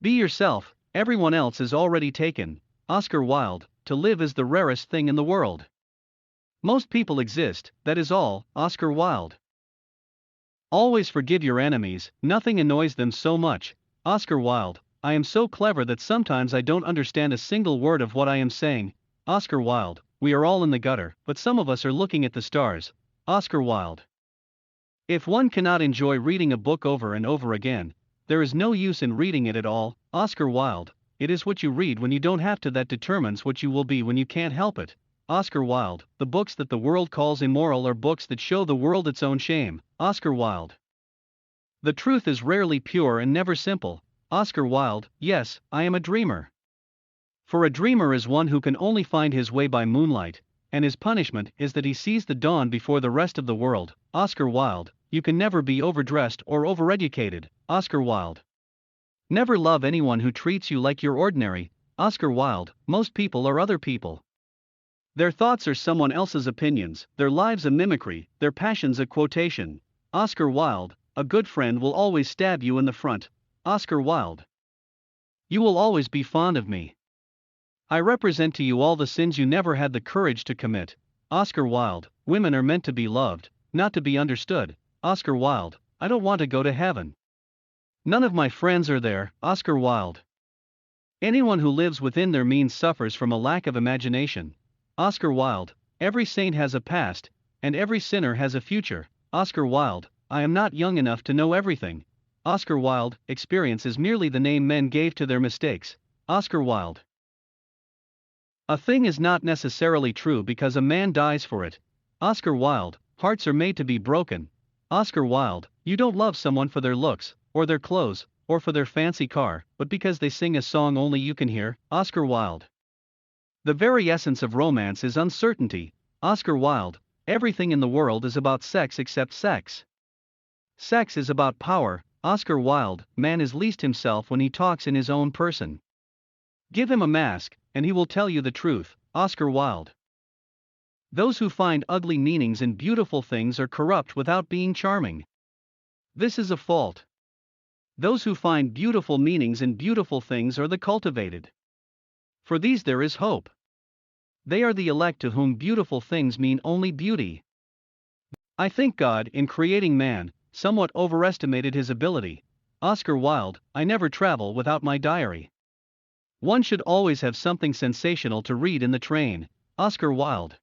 Be yourself, everyone else is already taken. Oscar Wilde. To live is the rarest thing in the world. Most people exist, that is all. Oscar Wilde. Always forgive your enemies, nothing annoys them so much. Oscar Wilde. I am so clever that sometimes I don't understand a single word of what I am saying. Oscar Wilde. We are all in the gutter, but some of us are looking at the stars. Oscar Wilde. If one cannot enjoy reading a book over and over again, there is no use in reading it at all. Oscar Wilde. It is what you read when you don't have to that determines what you will be when you can't help it. Oscar Wilde. The books that the world calls immoral are books that show the world its own shame. Oscar Wilde. The truth is rarely pure and never simple. Oscar Wilde. Yes, I am a dreamer. For a dreamer is one who can only find his way by moonlight, and his punishment is that he sees the dawn before the rest of the world. Oscar Wilde. You can never be overdressed or overeducated. Oscar Wilde. Never love anyone who treats you like you're ordinary. Oscar Wilde. Most people are other people. Their thoughts are someone else's opinions, their lives a mimicry, their passions a quotation. Oscar Wilde. A good friend will always stab you in the front. Oscar Wilde. You will always be fond of me. I represent to you all the sins you never had the courage to commit. Oscar Wilde. Women are meant to be loved, not to be understood. Oscar Wilde. I don't want to go to heaven. None of my friends are there. Oscar Wilde. Anyone who lives within their means suffers from a lack of imagination. Oscar Wilde. Every saint has a past, and every sinner has a future. Oscar Wilde. I am not young enough to know everything. Oscar Wilde. Experience is merely the name men gave to their mistakes. Oscar Wilde. A thing is not necessarily true because a man dies for it. Oscar Wilde. Hearts are made to be broken. Oscar Wilde. You don't love someone for their looks, or their clothes, or for their fancy car, but because they sing a song only you can hear. Oscar Wilde. The very essence of romance is uncertainty. Oscar Wilde. Everything in the world is about sex except sex. Sex is about power. Oscar Wilde. Man is least himself when he talks in his own person. Give him a mask, and he will tell you the truth. Oscar Wilde. Those who find ugly meanings in beautiful things are corrupt without being charming. This is a fault. Those who find beautiful meanings in beautiful things are the cultivated. For these there is hope. They are the elect to whom beautiful things mean only beauty. I think God, in creating man, somewhat overestimated his ability. Oscar Wilde. I never travel without my diary. One should always have something sensational to read in the train. Oscar Wilde.